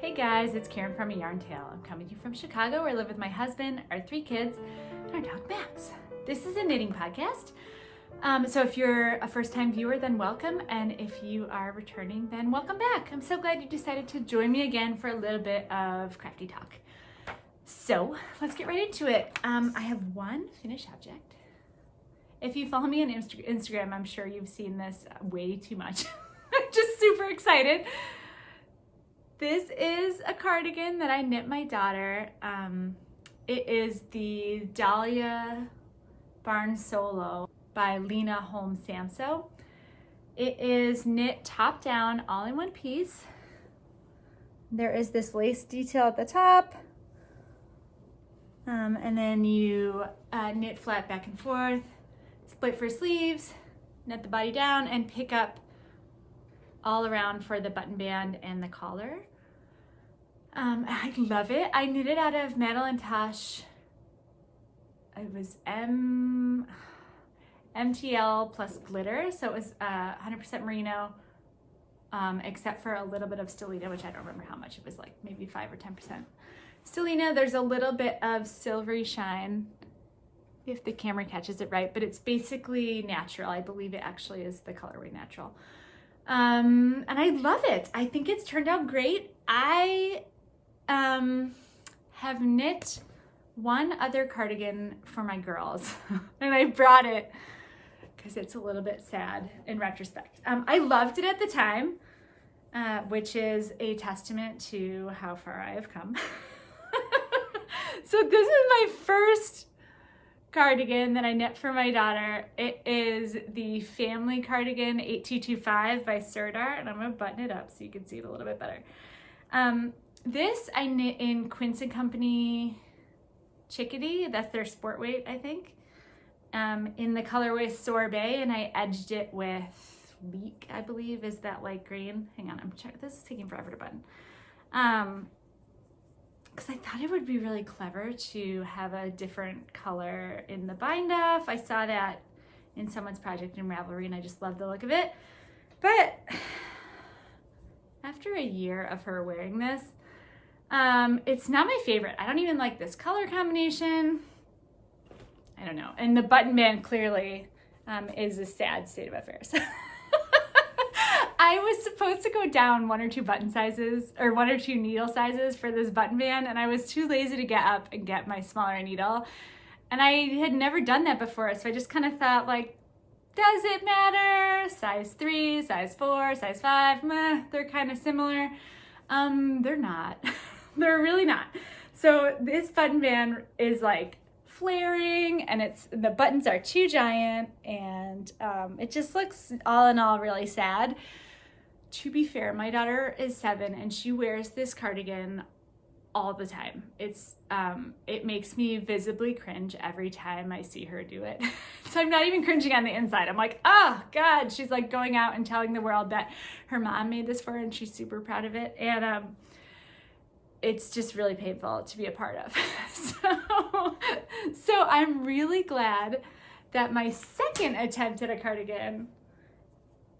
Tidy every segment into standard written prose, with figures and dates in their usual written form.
Hey guys, it's Karen from A Yarn Tale. I'm coming to you from Chicago, where I live with my husband, our 3 kids, and our dog Max. This is a knitting podcast. So if you're a first-time viewer, then welcome. And if you are returning, then welcome back. I'm so glad you decided to join me again for a little bit of crafty talk. So let's get right into it. I have one finished object. If you follow me on Instagram, I'm sure you've seen this way too much. I'm just super excited. This is a cardigan that I knit my daughter. It is the Dahlia Barn Solo by Lene, Holme, Samsøe. It is knit top down, all in one piece. There is this lace detail at the top. And then you knit flat back and forth, split for sleeves, knit the body down, and pick up all around for the button band and the collar. I love it. I knit it out of Madeline Tosh. It was MTL plus glitter, so it was 100% merino, except for a little bit of stellina, which I don't remember how much. It was like maybe 5 or 10% stellina. There's a little bit of silvery shine, if the camera catches it right, but it's basically natural. I believe it actually is the colorway natural. And I love it. I think it's turned out great. I have knit one other cardigan for my girls and I brought it because it's a little bit sad in retrospect. I loved it at the time, which is a testament to how far I have come. So this is my first cardigan that I knit for my daughter. It is the family cardigan 8225 by Sirdar, and I'm gonna button it up so you can see it a little bit better. This I knit in Quince & Company Chickadee, that's their sport weight, I think, in the colorway Sorbet, and I edged it with Leek, I believe, is that light green. Hang on, I'm trying, this is taking forever to button. Because I thought it would be really clever to have a different color in the bind off. I saw that in someone's project in Ravelry and I just love the look of it. But after a year of her wearing this, it's not my favorite. I don't even like this color combination. I don't know. And the button band clearly is a sad state of affairs. I was supposed to go down 1 or 2 button sizes or 1 or 2 needle sizes for this button band, and I was too lazy to get up and get my smaller needle. And I had never done that before, so I just kind of thought, like, does it matter? Size 3, size 4, size 5, meh, they're kind of similar. They're not. They're really not. So this button band is like flaring, and the buttons are too giant, and it just looks all in all really sad. To be fair, my daughter is 7 and she wears this cardigan all the time. It makes me visibly cringe every time I see her do it. So I'm not even cringing on the inside. I'm like, oh God, she's like going out and telling the world that her mom made this for her and she's super proud of it. And it's just really painful to be a part of. So I'm really glad that my second attempt at a cardigan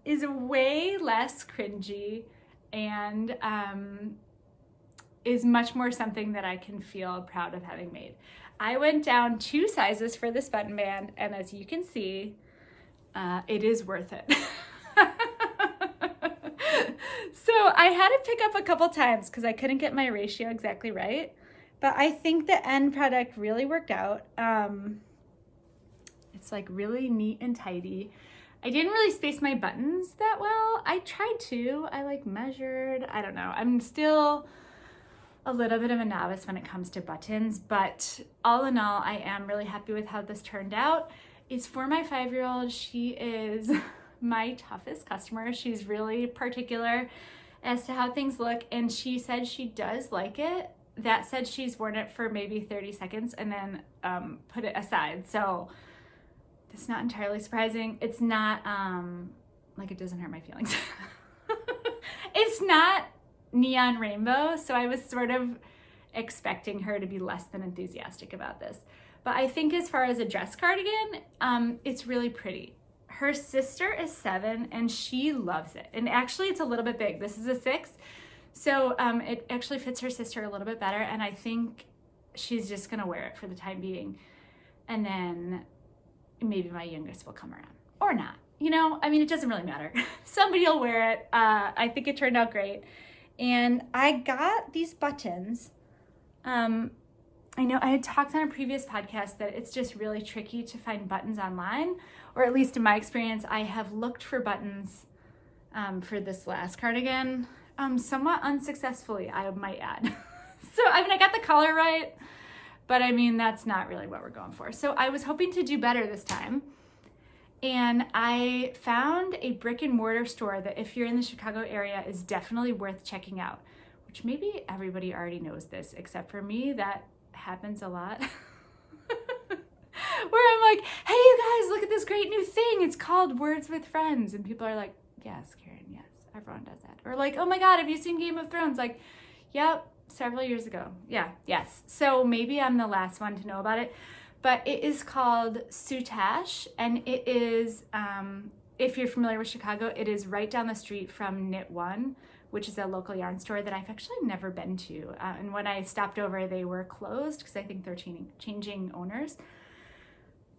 is way less cringy and is much more something that I can feel proud of having made. I went down 2 sizes for this button band, and as you can see, it is worth it. So I had to pick up a couple times because I couldn't get my ratio exactly right, but I think the end product really worked out. It's like really neat and tidy. I didn't really space my buttons that well. I tried to. I like measured. I don't know. I'm still a little bit of a novice when it comes to buttons, but all in all, I am really happy with how this turned out. It's for my 5-year-old. She is my toughest customer. She's really particular as to how things look, and she said she does like it. That said, she's worn it for maybe 30 seconds and then put it aside. So it's not entirely surprising. It's not, like, it doesn't hurt my feelings. It's not neon rainbow, so I was sort of expecting her to be less than enthusiastic about this. But I think as far as a dress cardigan, it's really pretty. Her sister is 7 and she loves it. And actually it's a little bit big. This is a 6. So it actually fits her sister a little bit better, and I think she's just gonna wear it for the time being. And then maybe my youngest will come around, or not. You know, I mean, it doesn't really matter. Somebody will wear it. I think it turned out great. And I got these buttons. I know I had talked on a previous podcast that it's just really tricky to find buttons online, or at least in my experience, I have looked for buttons for this last cardigan, somewhat unsuccessfully, I might add. So, I mean, I got the color right, but I mean, that's not really what we're going for. So I was hoping to do better this time. And I found a brick and mortar store that, if you're in the Chicago area, is definitely worth checking out, which maybe everybody already knows this, except for me. That happens a lot. Where I'm like, hey, you guys, look at this great new thing. It's called Words with Friends. And people are like, yes, Karen, yes, everyone does that. Or like, oh my God, have you seen Game of Thrones? Like, yep, several years ago. Yeah, yes. So maybe I'm the last one to know about it. But it is called Soutache, and it is, if you're familiar with Chicago, it is right down the street from Knit One, which is a local yarn store that I've actually never been to. And when I stopped over, they were closed because I think they're changing owners.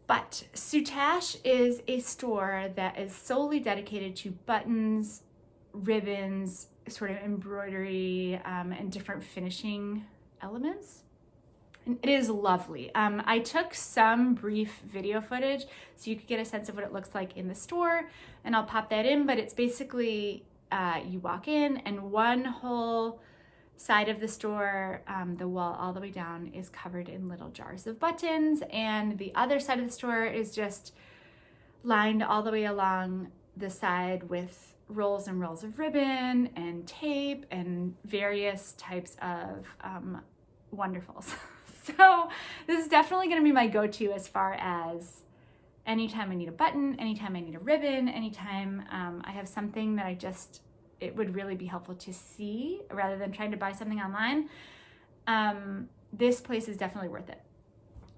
But Soutache is a store that is solely dedicated to buttons, ribbons, sort of embroidery, and different finishing elements. And it is lovely. I took some brief video footage so you could get a sense of what it looks like in the store, and I'll pop that in, but it's basically, you walk in and one whole side of the store, the wall all the way down, is covered in little jars of buttons, and the other side of the store is just lined all the way along the side with rolls and rolls of ribbon and tape and various types of wonderfuls. So this is definitely going to be my go-to as far as anytime I need a button, anytime I need a ribbon, anytime I have something that it would really be helpful to see rather than trying to buy something online. This place is definitely worth it.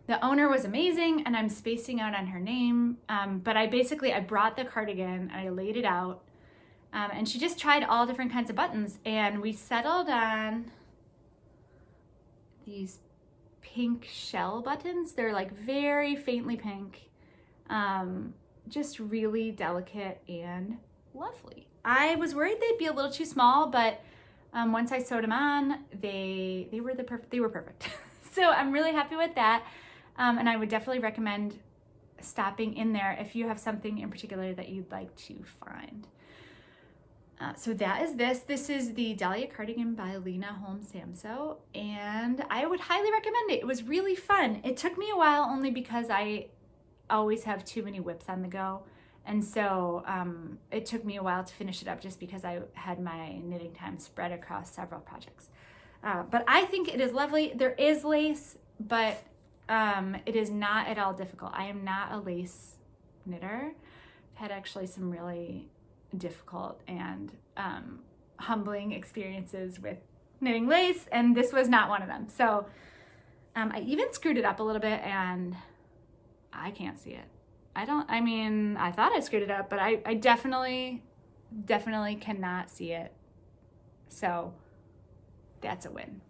The owner was amazing, and I'm spacing out on her name, but I brought the cardigan and I laid it out, and she just tried all different kinds of buttons, and we settled on these pink shell buttons. They're like very faintly pink, just really delicate and lovely. I was worried they'd be a little too small, but once I sewed them on, they were perfect. So I'm really happy with that, and I would definitely recommend stopping in there if you have something in particular that you'd like to find. So that is this. This is the Dahlia cardigan by Lene, Holme, Samsøe, and I would highly recommend it. It was really fun. It took me a while only because I always have too many whips on the go, and so it took me a while to finish it up just because I had my knitting time spread across several projects. But I think it is lovely. There is lace, but it is not at all difficult. I am not a lace knitter. I've had actually some really difficult and humbling experiences with knitting lace, and this was not one of them. So I even screwed it up a little bit, and I can't see it. I thought I screwed it up, but I definitely cannot see it. So that's a win.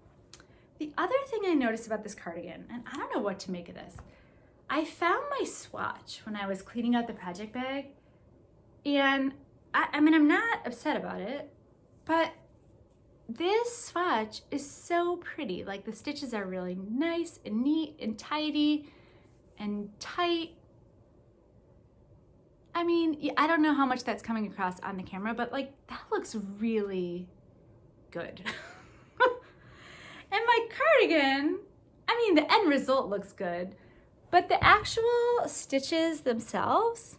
The other thing I noticed about this cardigan, and I don't know what to make of this, I found my swatch when I was cleaning out the project bag, and I'm not upset about it, but this swatch is so pretty. Like, the stitches are really nice and neat and tidy and tight. I mean, I don't know how much that's coming across on the camera, but like, that looks really good. And my cardigan, I mean, the end result looks good, but the actual stitches themselves,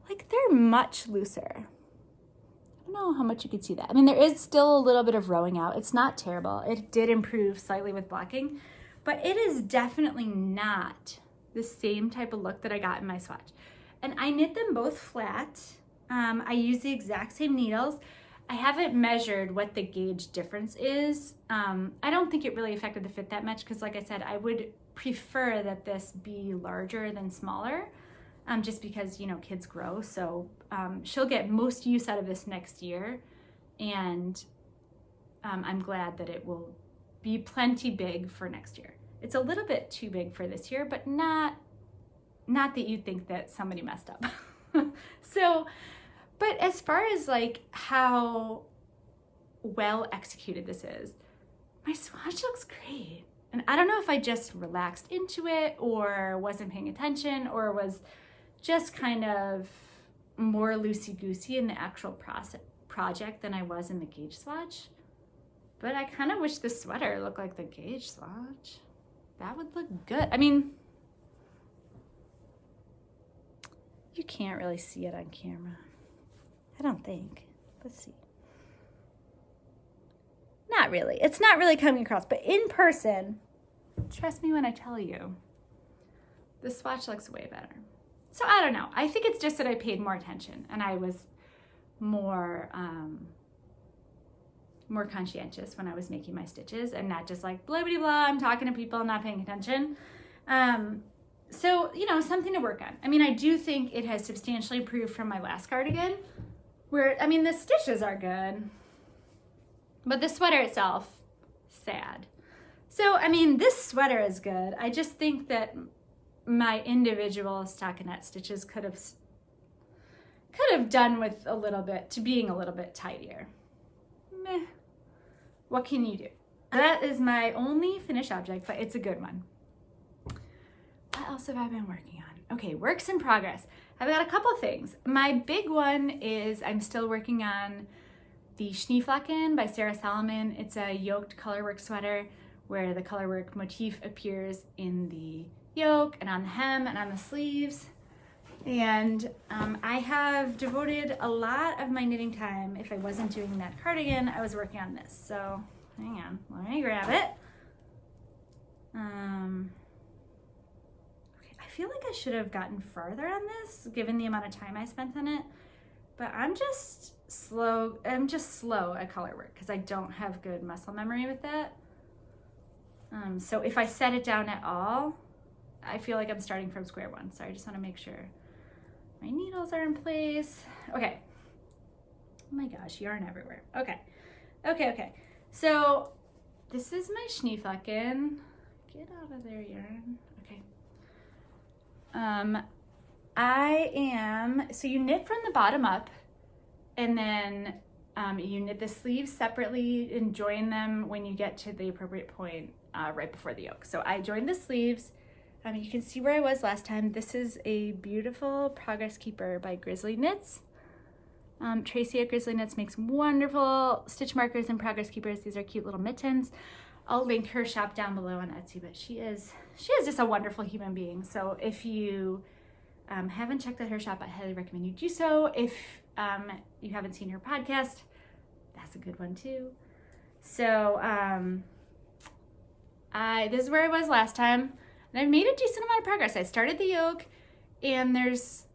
like, they're much looser. I don't know how much you can see that. I mean, there is still a little bit of rowing out. It's not terrible. It did improve slightly with blocking, but it is definitely not the same type of look that I got in my swatch. And I knit them both flat. I use the exact same needles. I haven't measured what the gauge difference is. I don't think it really affected the fit that much because, like I said, I would prefer that this be larger than smaller, just because, you know, kids grow. So she'll get most use out of this next year. And I'm glad that it will be plenty big for next year. It's a little bit too big for this year, but not that you'd think that somebody messed up. So, but as far as like how well executed this is, my swatch looks great. And I don't know if I just relaxed into it or wasn't paying attention or was just kind of more loosey-goosey in the actual project than I was in the gauge swatch. But I kind of wish the sweater looked like the gauge swatch. That would look good. I mean, you can't really see it on camera. I don't think. Let's see. Not really. It's not really coming across, but in person, trust me when I tell you, the swatch looks way better. So I don't know. I think it's just that I paid more attention and I was more conscientious when I was making my stitches and not just like blah, blah, blah, I'm talking to people, not paying attention. So, you know, something to work on. I mean, I do think it has substantially improved from my last cardigan where, I mean, the stitches are good, but the sweater itself, sad. So, I mean, this sweater is good. I just think that my individual stockinette stitches could have done with a little bit, to being a little bit tidier. Meh. What can you do? That is my only finished object, but it's a good one. What else have I been working on? Okay, works in progress. I've got a couple things. My big one is I'm still working on the Schneeflocken by Sarah Solomon. It's a yoked colorwork sweater where the colorwork motif appears in the yoke and on the hem and on the sleeves. And I have devoted a lot of my knitting time. If I wasn't doing that cardigan, I was working on this. So hang on, let me grab it. Okay, I feel like I should have gotten farther on this given the amount of time I spent on it, but I'm just slow at color work because I don't have good muscle memory with that. So if I set it down at all, I feel like I'm starting from square one. So I just want to make sure my needles are in place. Okay. Oh my gosh, yarn everywhere. Okay. So this is my Schneeflocken. Get out of there, yarn. Okay. So you knit from the bottom up, and then you knit the sleeves separately and join them when you get to the appropriate point right before the yoke. So I joined the sleeves. You can see where I was last time. This is a beautiful Progress Keeper by Grizzly Knits. Tracy at Grizzly Knits makes wonderful stitch markers and Progress Keepers. These are cute little mittens. I'll link her shop down below on Etsy, but she is just a wonderful human being. So if you haven't checked out her shop, I highly recommend you do so. If you haven't seen her podcast, that's a good one too. So this is where I was last time. And I've made a decent amount of progress. I started the yoke, and there's,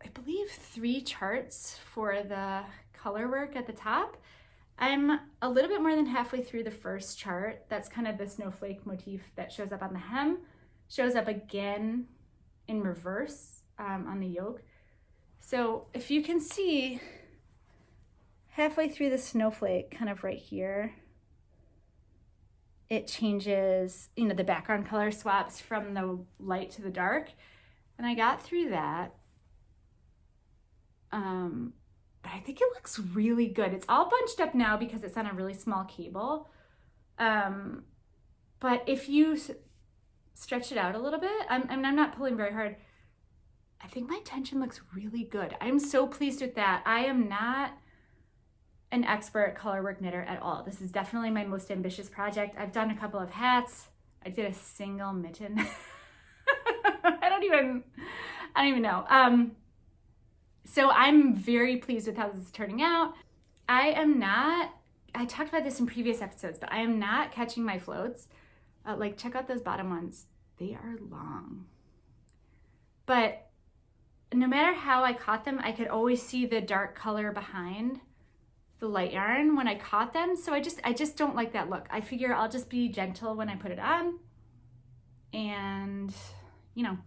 I believe, 3 charts for the color work at the top. I'm a little bit more than halfway through the first chart. That's kind of the snowflake motif that shows up on the hem, shows up again in reverse on the yoke. So if you can see, halfway through the snowflake, kind of right here, it changes, you know, the background color swaps from the light to the dark. And I got through that. But I think it looks really good. It's all bunched up now because it's on a really small cable. But if you stretch it out a little bit, I'm not pulling very hard. I think my tension looks really good. I'm so pleased with that. I am not an expert colorwork knitter at all. This is definitely my most ambitious project. I've done a couple of hats. I did a single mitten. I don't even know. So I'm very pleased with how this is turning out. I talked about this in previous episodes, but I am not catching my floats. Like, check out those bottom ones. They are long. But no matter how I caught them, I could always see the dark color behind the light yarn when I caught them. So I just don't like that look. I figure I'll just be gentle when I put it on, and you know,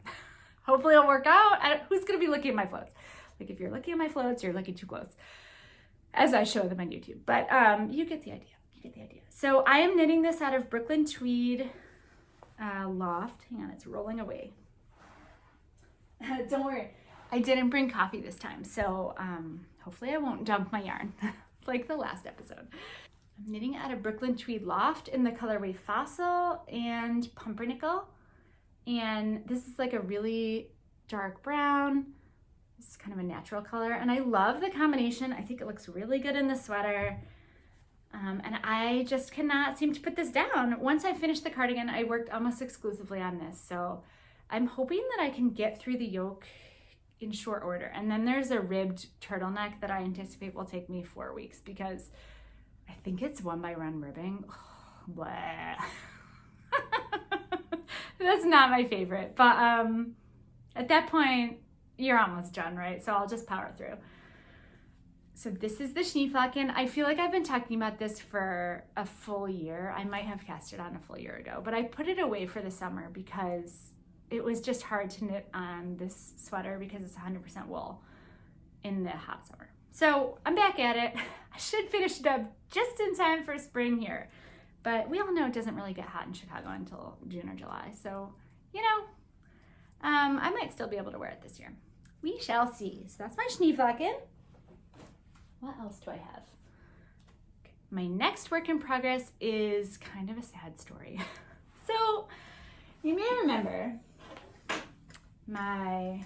hopefully it'll work out. Who's gonna be looking at my floats? Like, if you're looking at my floats, you're looking too close, as I show them on YouTube. But you get the idea. You get the idea. So I am knitting this out of Brooklyn Tweed Loft. Hang on, it's rolling away. Don't worry, I didn't bring coffee this time, so hopefully I won't dunk my yarn like the last episode. I'm knitting out of Brooklyn Tweed Loft in the colorway Fossil and Pumpernickel. And this is like a really dark brown. This is kind of a natural color. And I love the combination. I think it looks really good in the sweater. And I just cannot seem to put this down. Once I finished the cardigan, I worked almost exclusively on this. So I'm hoping that I can get through the yoke in short order. And then there's a ribbed turtleneck that I anticipate will take me 4 weeks because I think it's 1x1 ribbing. Blah. That's not my favorite, but at that point, you're almost done, right? So I'll just power through. So this is the Schneeflocken. I feel like I've been talking about this for a full year. I might have cast it on a full year ago, but I put it away for the summer because it was just hard to knit on this sweater because it's 100% wool in the hot summer. So I'm back at it. I should finish it up just in time for spring here. But we all know it doesn't really get hot in Chicago until June or July. So, you know, I might still be able to wear it this year. We shall see. So that's my Schneeflocken. What else do I have? Okay. My next work in progress is kind of a sad story. So you may remember my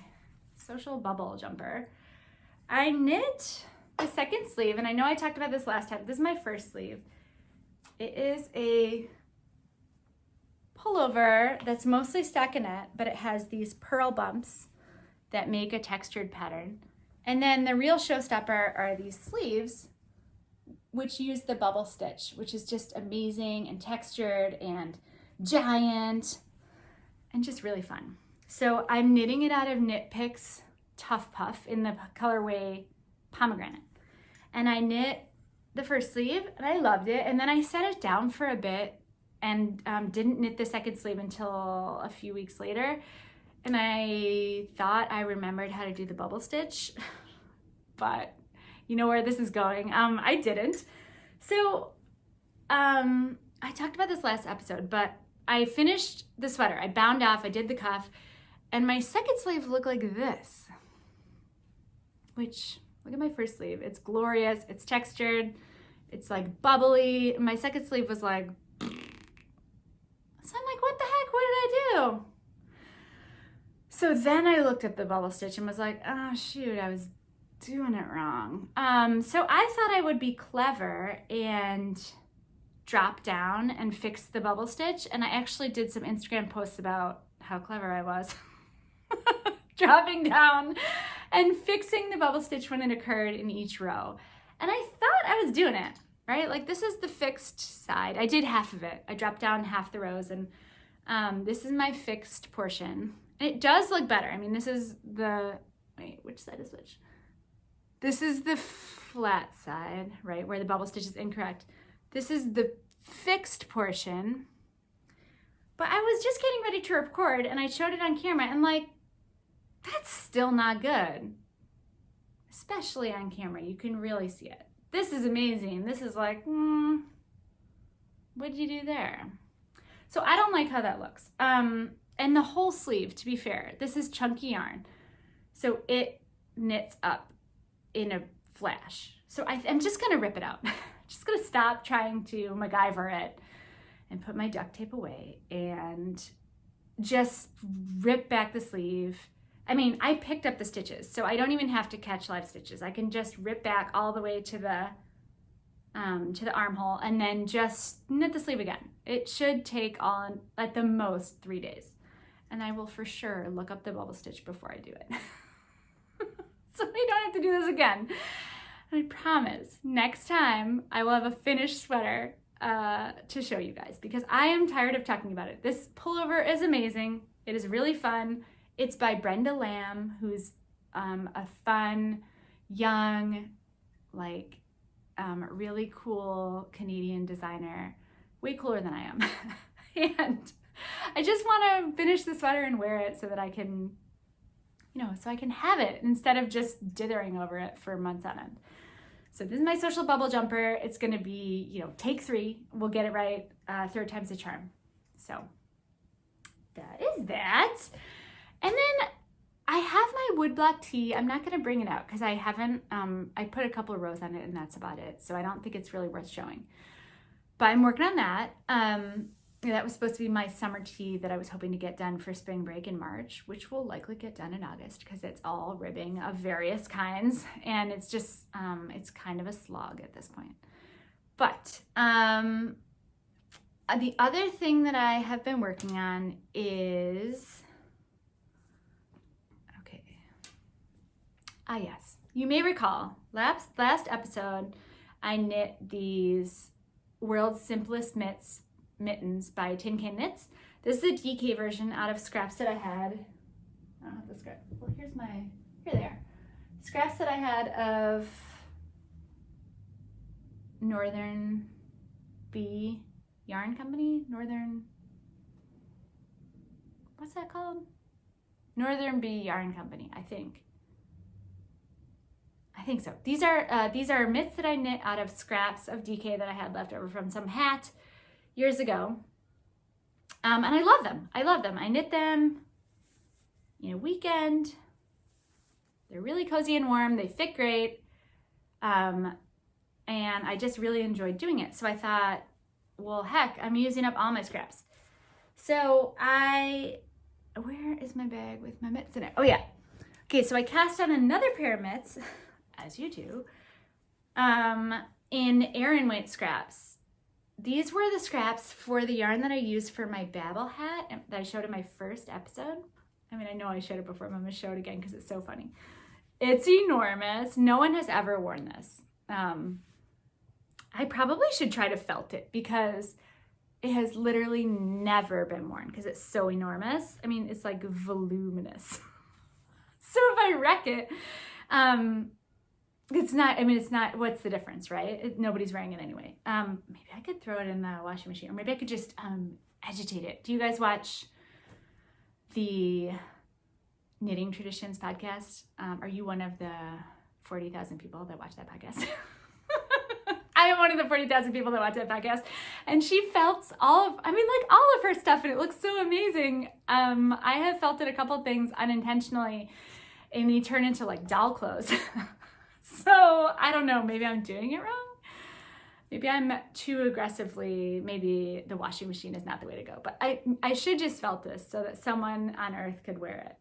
social bubble jumper. I knit the second sleeve, and I know I talked about this last time. This is my first sleeve. It is a pullover that's mostly stockinette, but it has these purl bumps that make a textured pattern. And then the real showstopper are these sleeves, which use the bubble stitch, which is just amazing and textured and giant and just really fun. So I'm knitting it out of Knit Picks Tough Puff in the colorway Pomegranate. And I knit the first sleeve and I loved it. And then I set it down for a bit and didn't knit the second sleeve until a few weeks later. And I thought I remembered how to do the bubble stitch, but you know where this is going. I didn't. So I talked about this last episode, but I finished the sweater. I bound off, I did the cuff, and my second sleeve looked like this, which, look at my first sleeve. It's glorious, it's textured, it's like bubbly. My second sleeve was like, so I'm like, what the heck, what did I do? So then I looked at the bubble stitch and was like, oh shoot, I was doing it wrong. So I thought I would be clever and drop down and fix the bubble stitch. And I actually did some Instagram posts about how clever I was. Dropping down and fixing the bubble stitch when it occurred in each row. And I thought I was doing it, right? Like this is the fixed side. I did half of it. I dropped down half the rows and this is my fixed portion. It does look better. I mean, this is the, wait, which side is which? This is the flat side, right, where the bubble stitch is incorrect. This is the fixed portion. But I was just getting ready to record and I showed it on camera and like, that's still not good. Especially on camera, you can really see it. This is amazing. This is like, what did you do there? So I don't like how that looks. And the whole sleeve, to be fair, this is chunky yarn. So it knits up in a flash. So I'm just gonna rip it out. Just gonna stop trying to MacGyver it and put my duct tape away and just rip back the sleeve. I mean, I picked up the stitches, so I don't even have to catch live stitches. I can just rip back all the way to the armhole and then just knit the sleeve again. It should take on at the most 3 days. And I will for sure look up the bubble stitch before I do it. So I don't have to do this again. I promise next time I will have a finished sweater to show you guys because I am tired of talking about it. This pullover is amazing. It is really fun. It's by Brenda Lamb, who's a fun, young, like really cool Canadian designer, way cooler than I am. And I just want to finish the sweater and wear it so that I can, you know, so I can have it instead of just dithering over it for months on end. So this is my social bubble jumper. It's gonna be, you know, take 3. We'll get it right. 3rd time's the charm. So that is that. And then I have my woodblock tee. I'm not gonna bring it out because I haven't, I put a couple of rows on it and that's about it. So I don't think it's really worth showing. But I'm working on that. That was supposed to be my summer tee that I was hoping to get done for spring break in March, which will likely get done in August because it's all ribbing of various kinds. And it's just, it's kind of a slog at this point. But the other thing that I have been working on is, yes, you may recall last episode, I knit these World's Simplest Mittens by Tin Can Knits. This is a DK version out of scraps that I had. I don't have the scrap. Well, here they are. Scraps that I had of Northern Bee Yarn Company. What's that called? Northern Bee Yarn Company, I think so. These are mitts that I knit out of scraps of DK that I had left over from some hat years ago. And I love them. I knit them in a weekend. They're really cozy and warm. They fit great. And I just really enjoyed doing it. So I thought, well, heck, I'm using up all my scraps. So where is my bag with my mitts in it? Oh yeah. Okay, so I cast on another pair of mitts, as you do, in Aran weight scraps. These were the scraps for the yarn that I used for my Baa-ble hat that I showed in my first episode. I mean, I know I showed it before, but I'm gonna show it again because it's so funny. It's enormous. No one has ever worn this. I probably should try to felt it because it has literally never been worn because it's so enormous. I mean, it's like voluminous. So if I wreck it, it's not, what's the difference, right? Nobody's wearing it anyway. Maybe I could throw it in the washing machine, or maybe I could just agitate it. Do you guys watch the Knitting Traditions podcast? Are you one of the 40,000 people that watch that podcast? I am one of the 40,000 people that watch that podcast. And she felts all of her stuff, and it looks so amazing. I have felted a couple things unintentionally, and they turn into like doll clothes. So I don't know, maybe I'm doing it wrong. Maybe I'm too aggressively, maybe the washing machine is not the way to go. But I should just felt this so that someone on earth could wear it.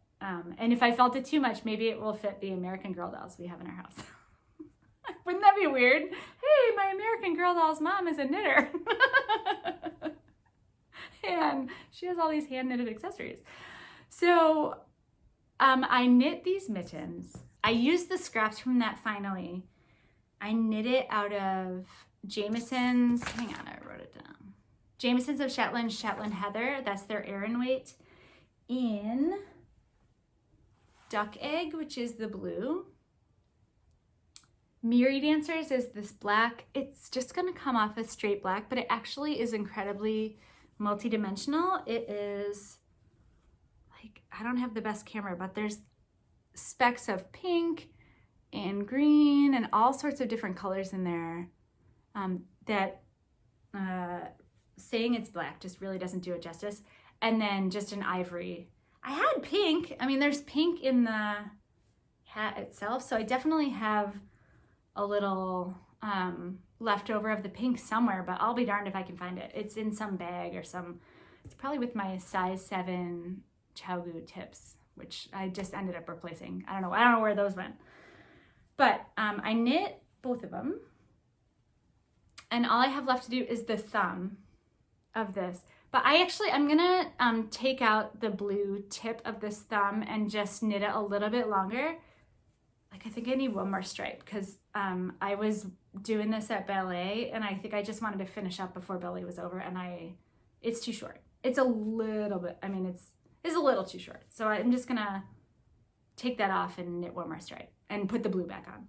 And if I felt it too much, maybe it will fit the American Girl dolls we have in our house. Wouldn't that be weird? Hey, my American Girl doll's mom is a knitter. And she has all these hand-knitted accessories. So I knit these mittens. I used the scraps from that finally. I knit it out of Jamison's, hang on, I wrote it down. Jamison's of Shetland Heather, that's their Aran weight, in Duck Egg, which is the blue. Miri Dancers is this black. It's just gonna come off as straight black, but it actually is incredibly multi-dimensional. It is like, I don't have the best camera, but there's specks of pink and green and all sorts of different colors in there that saying it's black just really doesn't do it justice. And then just an ivory. I had pink. I mean, there's pink in the hat itself, so I definitely have a little leftover of the pink somewhere, but I'll be darned if I can find it. It's in some bag or it's probably with my size 7 Chowgu tips, which I just ended up replacing. I don't know where those went. But I knit both of them. And all I have left to do is the thumb of this. But I'm gonna take out the blue tip of this thumb and just knit it a little bit longer. Like, I think I need one more stripe because I was doing this at ballet and I think I just wanted to finish up before ballet was over, and it's too short. It's a little bit, it's a little too short. So I'm just gonna take that off and knit one more stripe and put the blue back on.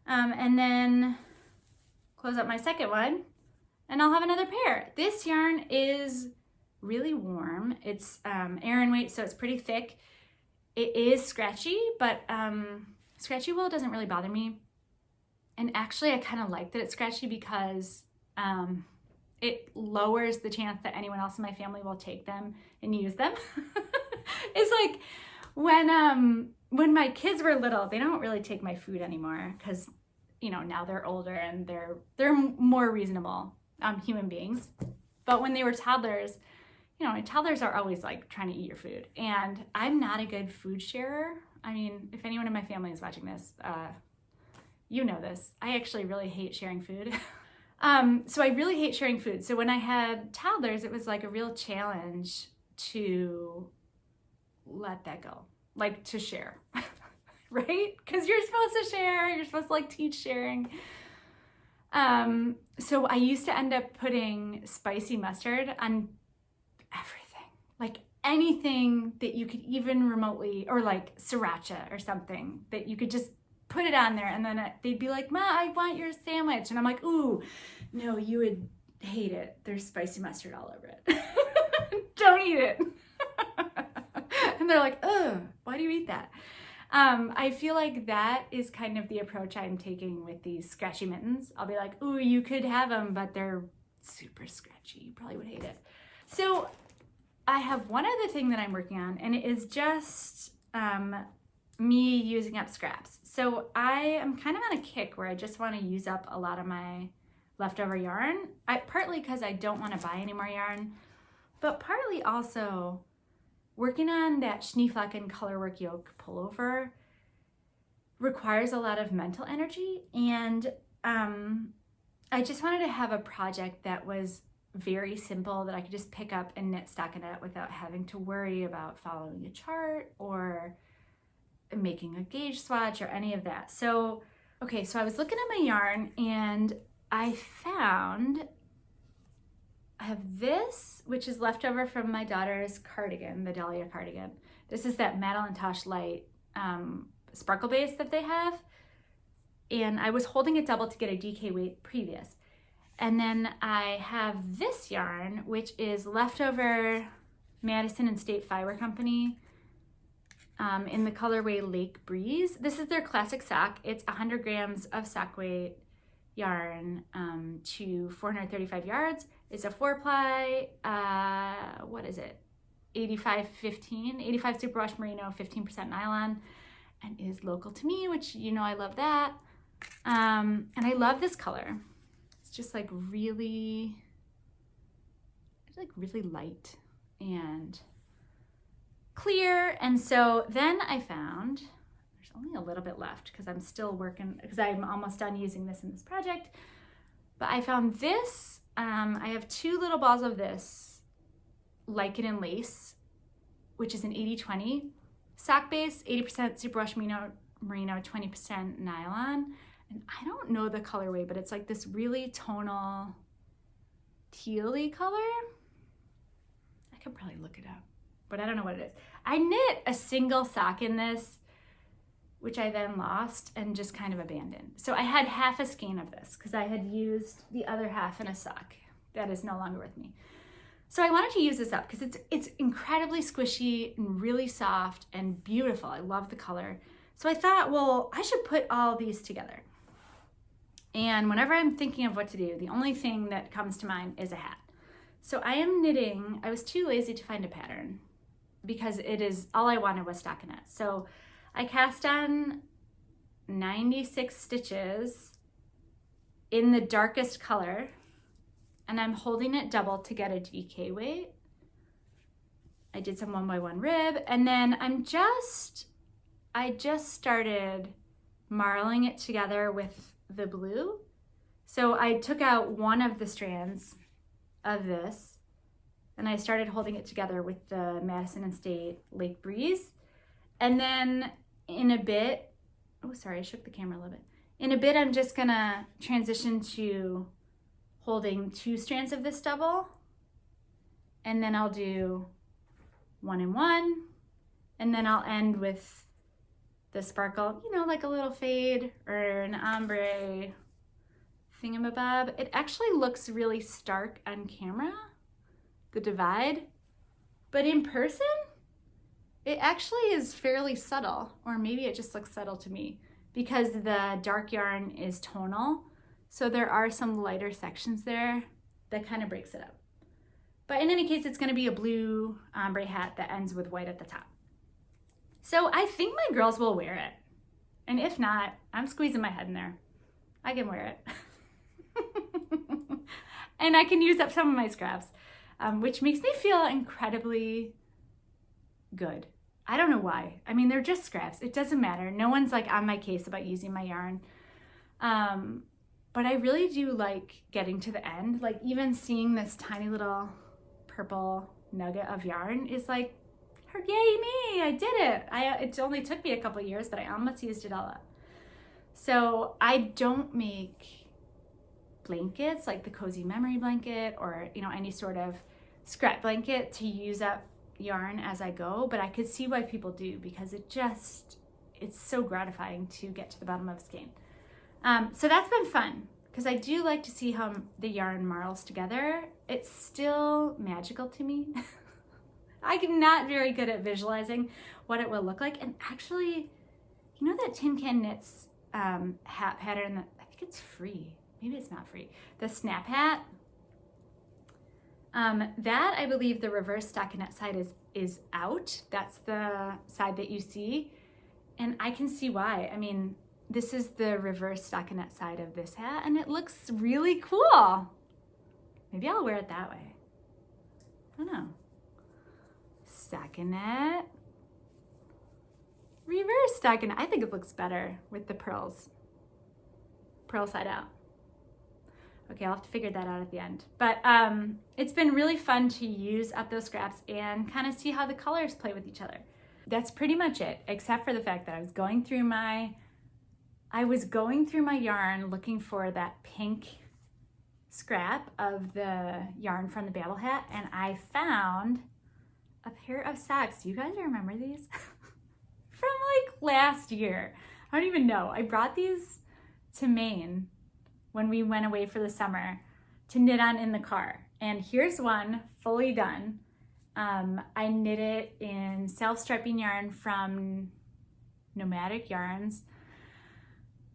And then close up my second one and I'll have another pair. This yarn is really warm. It's Aran weight, so it's pretty thick. It is scratchy, but scratchy wool doesn't really bother me. And actually I kind of like that it's scratchy because it lowers the chance that anyone else in my family will take them and use them. It's like when my kids were little, they don't really take my food anymore because, you know, now they're older and they're more reasonable human beings. But when they were toddlers, you know, toddlers are always like trying to eat your food. And I'm not a good food sharer. I mean, if anyone in my family is watching this, you know this. I actually really hate sharing food. So I really hate sharing food. So when I had toddlers, it was like a real challenge to let that go, like to share, right? Because you're supposed to share, you're supposed to like teach sharing. So I used to end up putting spicy mustard on everything, like anything that you could even remotely, or like sriracha or something that you could just put it on there, and then they'd be like, Ma, I want your sandwich. And I'm like, ooh, no, you would hate it. There's spicy mustard all over it. Don't eat it. And they're like, ugh, why do you eat that? I feel like that is kind of the approach I'm taking with these scratchy mittens. I'll be like, ooh, you could have them, but they're super scratchy. You probably would hate it. So I have one other thing that I'm working on, and it is just me using up scraps. So I am kind of on a kick where I just want to use up a lot of my leftover yarn. Partly because I don't want to buy any more yarn, but partly also working on that Schneeflocken colorwork yoke pullover requires a lot of mental energy, and I just wanted to have a project that was very simple that I could just pick up and knit stockinette without having to worry about following a chart or making a gauge swatch or any of that. So, okay, so I was looking at my yarn and I found I have this, which is leftover from my daughter's cardigan, the Dahlia cardigan. This is that Madeline Tosh Light sparkle base that they have. And I was holding it double to get a DK weight previous. And then I have this yarn, which is leftover Madison and State Fiber Company in the colorway Lake Breeze. This is their classic sock. It's 100 grams of sock weight yarn to 435 yards. It's a 4-ply, what is it? 85 superwash merino, 15% nylon, and is local to me, which you know I love that. And I love this color. It's just like really light and clear. And so then I found there's only a little bit left because I'm still working, because I'm almost done using this in this project. But I found this, I have 2 little balls of this Lichen and Lace, which is an 80-20 sock base, 80% superwash merino, 20% nylon. And I don't know the colorway, but it's like this really tonal teal-y color. I could probably look it up, but I don't know what it is. I knit a single sock in this, which I then lost and just kind of abandoned. So I had half a skein of this because I had used the other half in a sock that is no longer with me. So I wanted to use this up because it's incredibly squishy and really soft and beautiful. I love the color. So I thought, well, I should put all these together. And whenever I'm thinking of what to do, the only thing that comes to mind is a hat. So I am knitting. I was too lazy to find a pattern because it is all I wanted was stockinette. So I cast on 96 stitches in the darkest color, and I'm holding it double to get a DK weight. I did some 1x1 rib, and then I just started marling it together with the blue. So I took out one of the strands of this, and I started holding it together with the Madison and State Lake Breeze. And then in a bit, oh, sorry, I shook the camera a little bit. In a bit, I'm just gonna transition to holding 2 strands of this double, and then I'll do 1 and 1, and then I'll end with the sparkle, you know, like a little fade or an ombre thingamabob. It actually looks really stark on camera, the divide, but in person, it actually is fairly subtle, or maybe it just looks subtle to me. because the dark yarn is tonal. So there are some lighter sections there that kind of breaks it up. But in any case, it's going to be a blue ombre hat that ends with white at the top. So I think my girls will wear it. And if not, I'm squeezing my head in there. I can wear it. And I can use up some of my scraps, which makes me feel incredibly good. I don't know why. I mean, they're just scraps. It doesn't matter. No one's like on my case about using my yarn. But I really do like getting to the end. Like even seeing this tiny little purple nugget of yarn is like, yay me, I did it. It only took me a couple years, but I almost used it all up. So I don't make blankets like the Cozy Memory blanket or, you know, any sort of scrap blanket to use up yarn as I go, but I could see why people do, because it's so gratifying to get to the bottom of a skein. So that's been fun, because I do like to see how the yarn marls together. It's still magical to me. I'm not very good at visualizing what it will look like. And actually, you know that Tin Can Knits hat pattern that I think it's free. Maybe it's not free. The snap hat. That I believe the reverse stockinette side is out. That's the side that you see. And I can see why. I mean, this is the reverse stockinette side of this hat, and it looks really cool. Maybe I'll wear it that way. I don't know. Stockinette. Reverse stockinette. I think it looks better with the pearls. Pearl side out. Okay, I'll have to figure that out at the end. But it's been really fun to use up those scraps and kind of see how the colors play with each other. That's pretty much it, except for the fact that I was going through my yarn looking for that pink scrap of the yarn from the Baa-ble hat, and I found a pair of socks. Do you guys remember these? From like last year. I don't even know. I brought these to Maine when we went away for the summer to knit on in the car. And here's one fully done. I knit it in self-striping yarn from Nomadic Yarns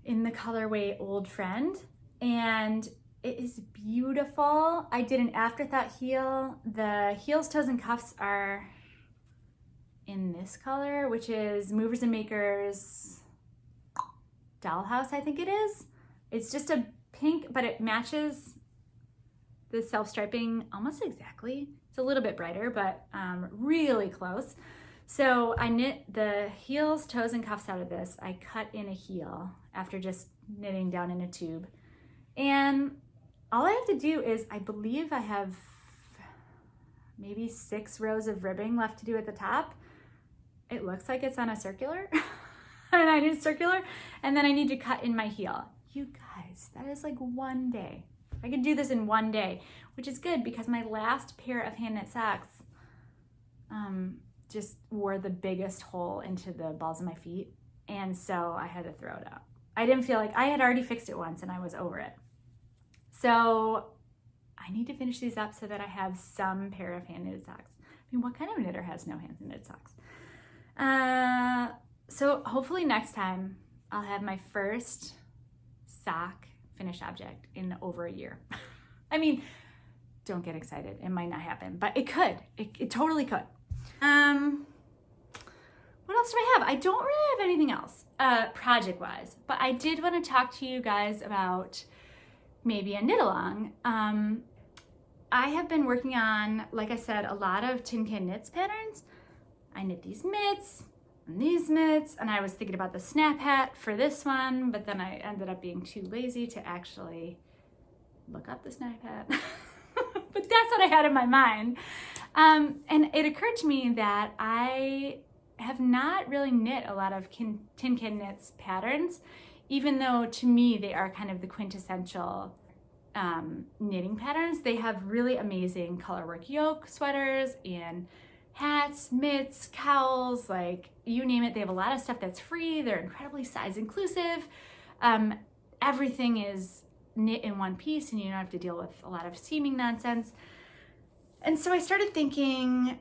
in the colorway Old Friend. And it is beautiful. I did an afterthought heel. The heels, toes, and cuffs are in this color, which is Movers and Makers Dollhouse, I think it is. It's just a pink, but it matches the self-striping almost exactly. It's a little bit brighter, but really close. So I knit the heels, toes, and cuffs out of this. I cut in a heel after just knitting down in a tube. And all I have to do is, I believe I have maybe 6 rows of ribbing left to do at the top. It looks like it's on a circular, and I did circular, and then I need to cut in my heel. You guys, that is like one day. I could do this in one day, which is good because my last pair of hand knit socks just wore the biggest hole into the balls of my feet, and so I had to throw it out. I didn't feel like, I had already fixed it once and I was over it. So I need to finish these up so that I have some pair of hand knitted socks. I mean, what kind of knitter has no hand knitted socks? So hopefully next time I'll have my first sock finished object in over a year. I mean, don't get excited. It might not happen, but it could. It totally could. What else do I have? I don't really have anything else project-wise, but I did want to talk to you guys about maybe a knit along. I have been working on, like I said, a lot of Tin Can Knits patterns. I knit these mitts and these mitts, and I was thinking about the snap hat for this one, but then I ended up being too lazy to actually look up the snap hat. But that's what I had in my mind. And it occurred to me that I have not really knit a lot of Tin Can Knits patterns, even though to me they are kind of the quintessential knitting patterns. They have really amazing colorwork yoke sweaters and hats, mitts, cowls, like you name it. They have a lot of stuff that's free. They're incredibly size inclusive. Everything is knit in one piece and you don't have to deal with a lot of seaming nonsense. And so I started thinking,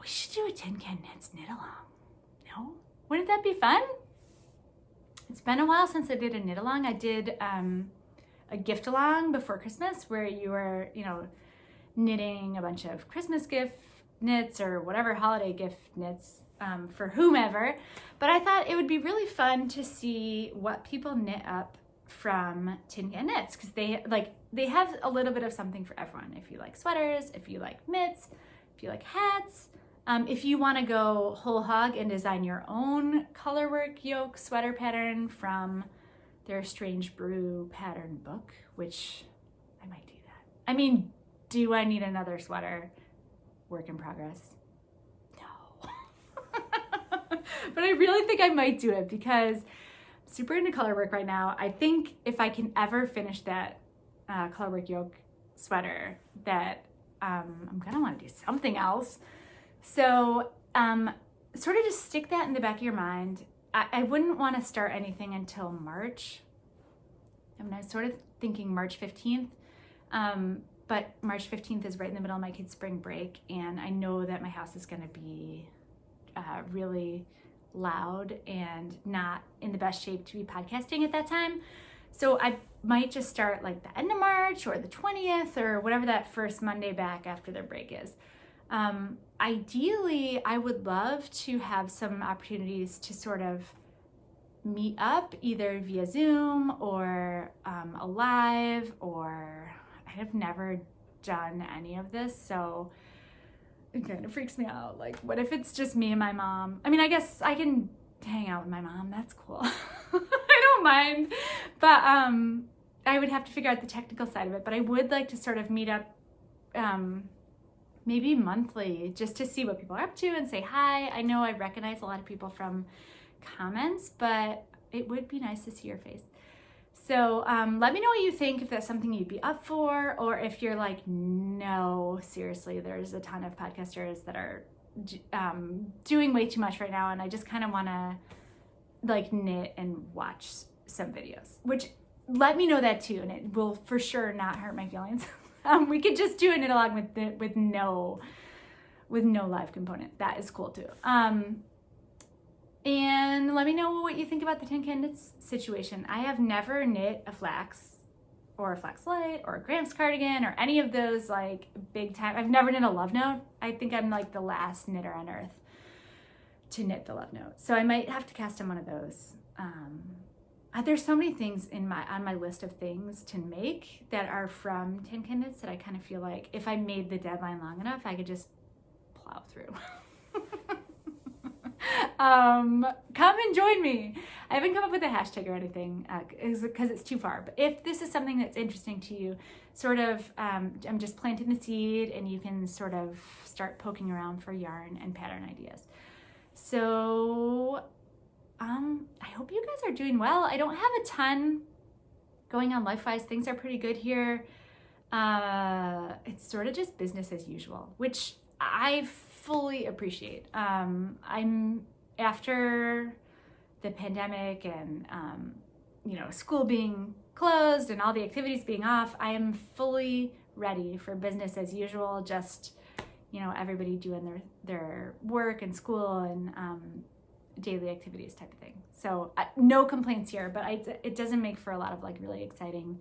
we should do a Tin Can Knits knit along. No? Wouldn't that be fun? it's been a while since I did a knit along. I did a gift along before Christmas where you were, you know, knitting a bunch of Christmas gift knits or whatever holiday gift knits for whomever. But I thought it would be really fun to see what people knit up from Tin Can Knits, because they have a little bit of something for everyone. If you like sweaters, if you like mitts, if you like hats, if you want to go whole hog and design your own colorwork yoke sweater pattern from their Strange Brew pattern book, which I might do that. I mean, do I need another sweater? Work in progress. No. But I really think I might do it because I'm super into colorwork right now. I think if I can ever finish that colorwork yoke sweater, that I'm gonna want to do something else. So sort of just stick that in the back of your mind. I wouldn't want to start anything until March. I mean, I was sort of thinking March 15th, but March 15th is right in the middle of my kids' spring break, and I know that my house is going to be really loud and not in the best shape to be podcasting at that time. So I might just start like the end of March or the 20th or whatever that first Monday back after their break is. Ideally, I would love to have some opportunities to sort of meet up either via Zoom or a live, or I have never done any of this, so it kind of freaks me out. Like, what if it's just me and my mom? I mean, I guess I can hang out with my mom. That's cool. I don't mind. But I would have to figure out the technical side of it. But I would like to sort of meet up maybe monthly, just to see what people are up to and say hi. I know I recognize a lot of people from comments, but it would be nice to see your face. So let me know what you think, if that's something you'd be up for, or if you're like, no, seriously, there's a ton of podcasters that are doing way too much right now, and I just kind of want to like knit and watch some videos, which let me know that too, and it will for sure not hurt my feelings. We could just do a knit along with no live component. That is cool too. And let me know what you think about the Tin Can Knits situation. I have never knit a flax or a flax light or a Gramps cardigan or any of those like big time. I've never knit a love note. I think I'm like the last knitter on earth to knit the love note. So I might have to cast on one of those. There's so many things on my list of things to make that are from Tin Can Knits that I kind of feel like if I made the deadline long enough, I could just plow through. Come and join me. I haven't come up with a hashtag or anything because it's too far. But if this is something that's interesting to you, sort of, I'm just planting the seed, and you can sort of start poking around for yarn and pattern ideas. So I hope you guys are doing well. I don't have a ton going on life-wise. Things are pretty good here. It's sort of just business as usual, which I fully appreciate. I'm after the pandemic and school being closed and all the activities being off, I am fully ready for business as usual. Just everybody doing their work and school and daily activities type of thing. So no complaints here, but it doesn't make for a lot of like really exciting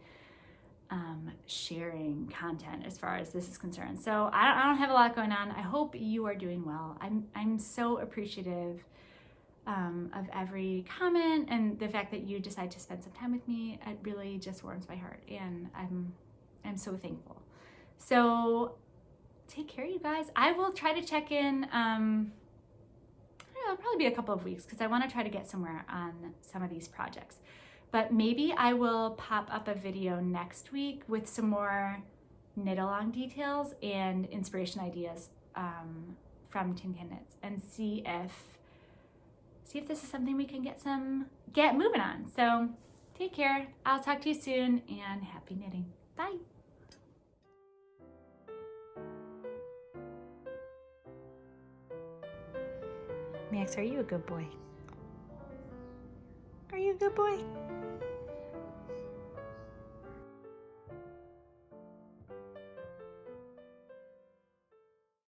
sharing content as far as this is concerned. So I don't have a lot going on. I hope you are doing well. I'm so appreciative of every comment, and the fact that you decide to spend some time with me. It really just warms my heart, and I'm so thankful. So take care, you guys. I will try to check in. It'll probably be a couple of weeks because I want to try to get somewhere on some of these projects. But maybe I will pop up a video next week with some more knit along details and inspiration ideas from Tin Can Knits, and see if this is something we can get moving on. So take care. I'll talk to you soon, and happy knitting. Bye. Max, are you a good boy? Are you a good boy?